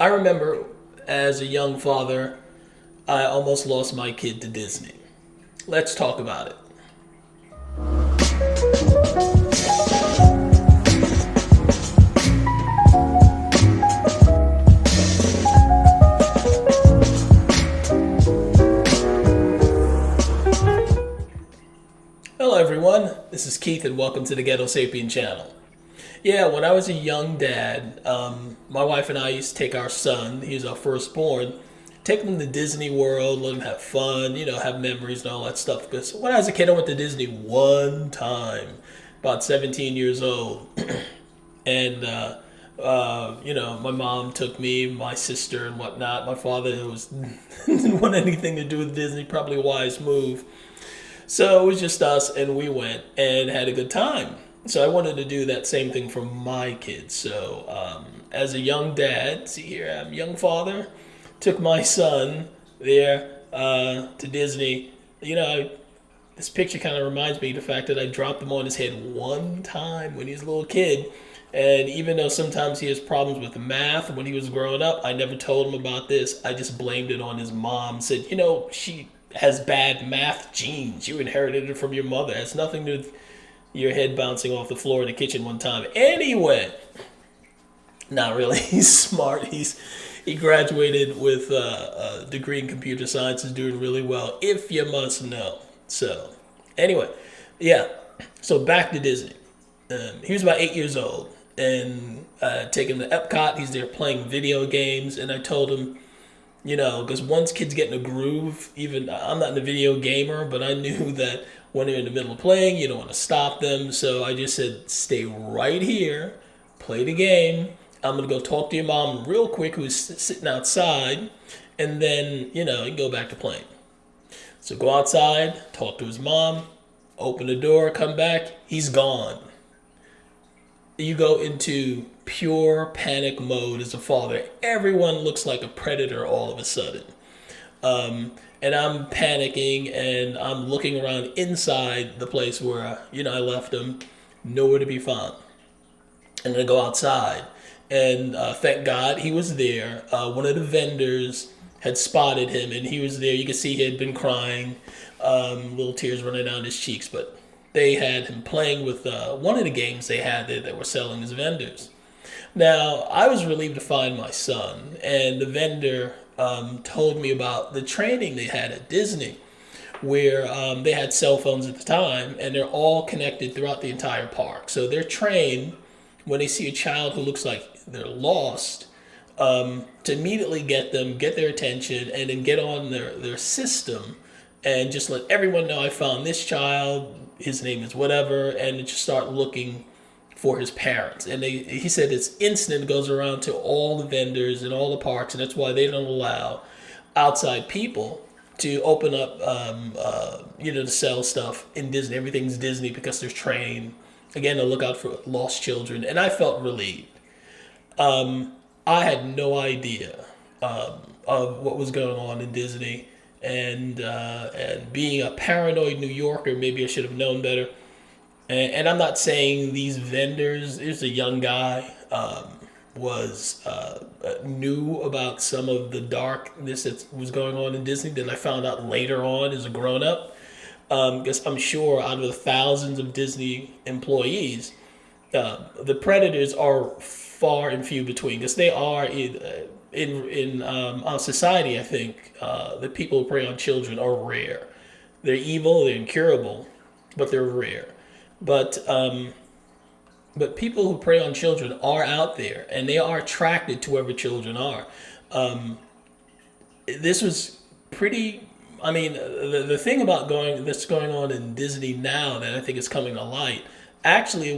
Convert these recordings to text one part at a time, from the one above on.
I remember as a young father, I almost lost my kid to Disney. Let's talk about it. Hello, everyone. This is Keith, and welcome to the Ghetto Sapien channel. Yeah, when I was a young dad, my wife and I used to take our son, he was our firstborn, take him to Disney World, let him have fun, have memories and all that stuff. Because when I was a kid, I went to Disney one time, about 17 years old. And my mom took me, my sister, and whatnot. My father didn't want anything to do with Disney. Probably a wise move. So it was just us, and we went and had a good time. So I wanted to do that same thing for my kids. So as a young dad, see here, I'm a young father, took my son there to Disney. You know, this picture kind of reminds me of the fact that I dropped him on his head one time when he was a little kid. And even though sometimes he has problems with math when he was growing up, I never told him about this. I just blamed it on his mom. Said, she has bad math genes. You inherited it from your mother. It has nothing to do with your head bouncing off the floor in the kitchen one time. Anyway, not really. He's smart. He graduated with a degree in computer science. Is doing really well, if you must know. So, anyway, yeah. So back to Disney. He was about 8 years old, and take him to Epcot. He's there playing video games, and I told him, because once kids get in a groove, even I'm not a video gamer, but I knew that when they're in the middle of playing, you don't want to stop them. So I just said, stay right here, play the game. I'm gonna go talk to your mom real quick, who's sitting outside, and then you can go back to playing. So go outside, talk to his mom, open the door, come back. He's gone. You go into pure panic mode as a father. Everyone looks like a predator all of a sudden. And I'm panicking and I'm looking around inside the place where, I left him, nowhere to be found. And I go outside. And thank God he was there. One of the vendors had spotted him and he was there. You could see he had been crying, little tears running down his cheeks. But they had him playing with one of the games they had there that were selling as vendors. Now, I was relieved to find my son, and the vendor told me about the training they had at Disney, where they had cell phones at the time, and they're all connected throughout the entire park. So they're trained when they see a child who looks like they're lost to immediately get their attention, and then get on their system and just let everyone know I found this child, his name is whatever, and just start looking for his parents. And he said it's instant, goes around to all the vendors and all the parks, and that's why they don't allow outside people to open up, to sell stuff in Disney. Everything's Disney because they're trained, again, to look out for lost children. And I felt relieved. I had no idea of what was going on in Disney. And being a paranoid New Yorker, maybe I should have known better. And I'm not saying these vendors. There's a young guy was knew about some of the darkness that was going on in Disney that I found out later on as a grown up. Because I'm sure out of the thousands of Disney employees, the predators are far and few between. Because they are in our society. I think the people who prey on children are rare. They're evil. They're incurable, but they're rare. But people who prey on children are out there, and they are attracted to wherever children are. This was pretty. I mean, the thing about that's going on in Disney now that I think is coming to light actually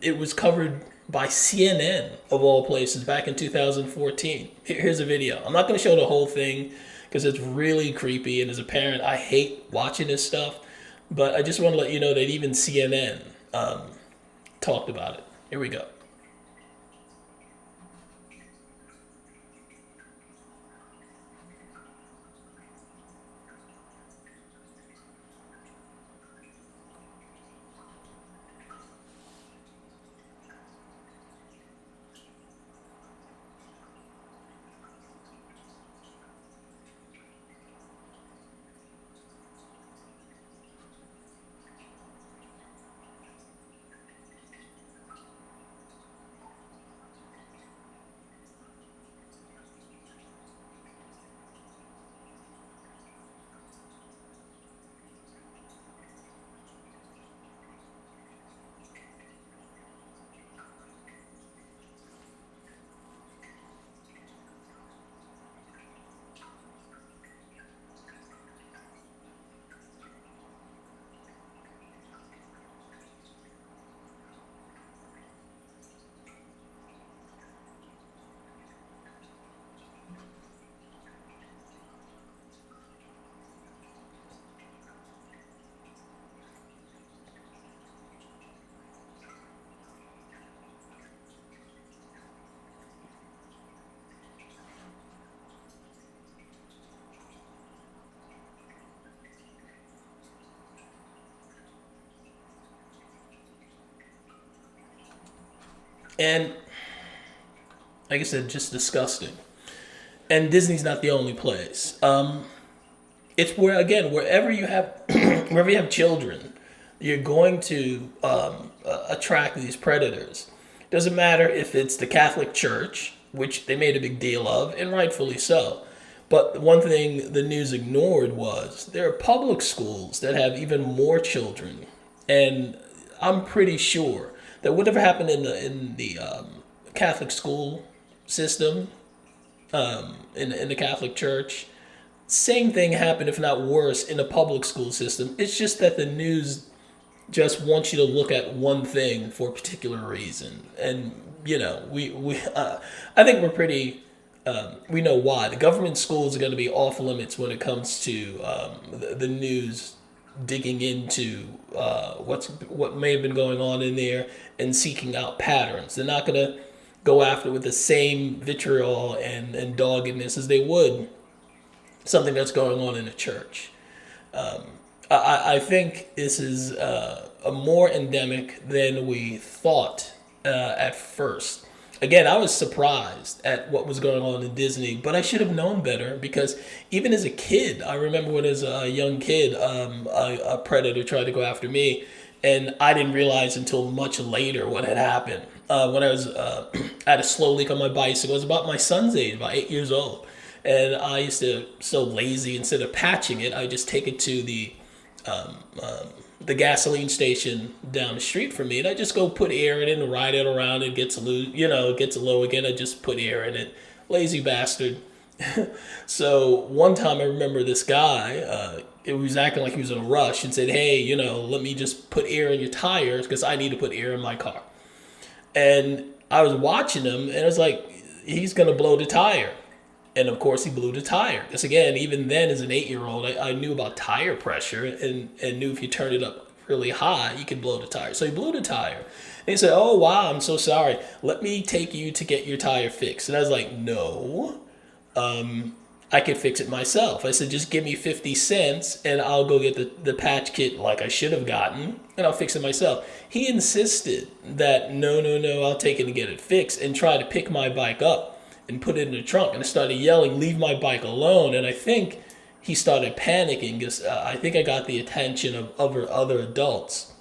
it was covered by CNN of all places back in 2014. Here's a video. I'm not going to show the whole thing because it's really creepy, and as a parent, I hate watching this stuff. But I just want to let you know that even CNN talked about it. Here we go. And like I said, just disgusting. And Disney's not the only place. It's where, again, wherever you have wherever you have children, you're going to attract these predators. Doesn't matter if it's the Catholic Church, which they made a big deal of, and rightfully so. But one thing the news ignored was there are public schools that have even more children, and I'm pretty sure that whatever happened in the Catholic school system, in the Catholic Church, same thing happened, if not worse, in the public school system. It's just that the news just wants you to look at one thing for a particular reason, and I think we're pretty. We know why the government schools are going to be off limits when it comes to the news digging into what may have been going on in there and seeking out patterns. They're not going to go after it with the same vitriol and doggedness as they would something that's going on in the church. I think this is a more endemic than we thought at first. Again, I was surprised at what was going on in Disney, but I should have known better because even as a kid, I remember when as a young kid, a predator tried to go after me, and I didn't realize until much later what had happened. When I was I had a slow leak on my bicycle. I was about my son's age, about 8 years old, and I used to so lazy. Instead of patching it, I just take it to the gasoline station down the street from me, and I just go put air in it and ride it around. It gets low, it gets low again. I just put air in it. Lazy bastard. So one time I remember this guy, it was acting like he was in a rush and said, "Hey, let me just put air in your tires because I need to put air in my car." And I was watching him, and I was like, he's gonna blow the tire. And of course, he blew the tire. Because again, even then, as an 8 year old, I knew about tire pressure and knew if you turned it up really high, you could blow the tire. So he blew the tire. And he said, "Oh, wow, I'm so sorry. Let me take you to get your tire fixed." And I was like, "No, I could fix it myself." I said, "Just give me 50 cents and I'll go get the patch kit like I should have gotten and I'll fix it myself." He insisted that, no, no, no, I'll take it and get it fixed, and tried to pick my bike up and put it in the trunk, and I started yelling, "Leave my bike alone." And I think he started panicking because I think I got the attention of other adults,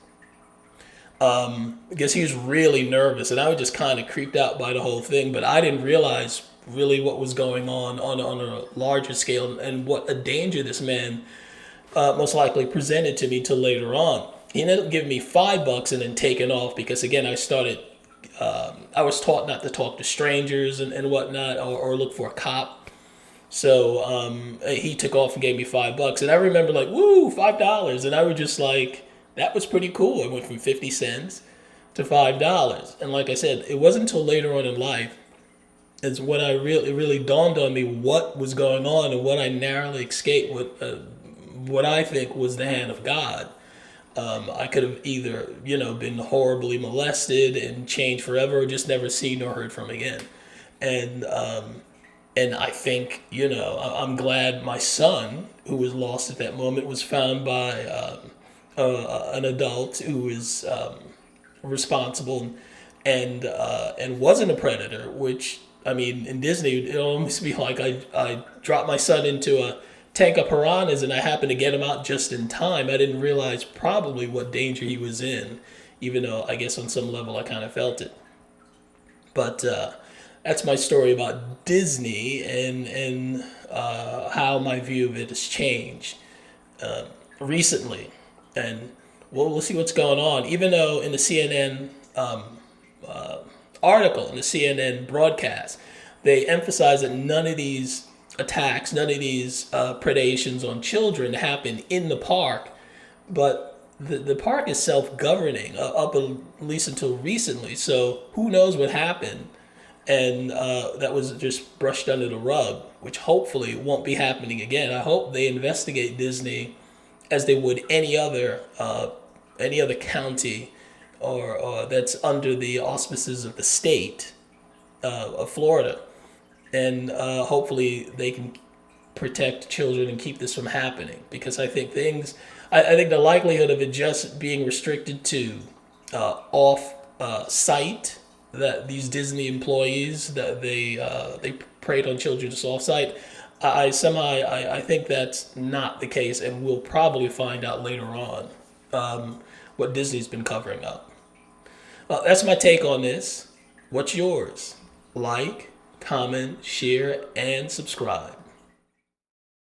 because he was really nervous, and I was just kind of creeped out by the whole thing. But I didn't realize really what was going on a larger scale, and what a danger this man most likely presented to me till later on. He ended up giving me $5 and then taking off because again I was taught not to talk to strangers and whatnot, or look for a cop. So he took off and gave me $5, and I remember like, woo, $5, and I was just like, that was pretty cool. I went from 50 cents to $5, and like I said, it wasn't until later on in life is when I it really dawned on me what was going on and what I narrowly escaped with, what I think was the hand of God. I could have either, been horribly molested and changed forever, or just never seen or heard from again. And and I think, I'm glad my son, who was lost at that moment, was found by an adult who was responsible and wasn't a predator. Which, I mean, in Disney, it almost be like I dropped my son into a tank of piranhas and I happened to get him out just in time. I didn't realize probably what danger he was in, even though I guess on some level I kind of felt it. But that's my story about Disney and how my view of it has changed recently. And we'll see what's going on. Even though in the CNN article, in the CNN broadcast, they emphasize that none of these attacks, none of these predations on children happen in the park, but the park is self-governing up at least until recently. So who knows what happened, and that was just brushed under the rug, which hopefully won't be happening again. I hope they investigate Disney as they would any other county or that's under the auspices of the state of Florida, and hopefully they can protect children and keep this from happening. Because I think I think the likelihood of it just being restricted to off site that these Disney employees that they preyed on children's offsite. I think that's not the case, and we'll probably find out later on what Disney's been covering up. That's my take on this. What's yours? Like, comment, share, and subscribe.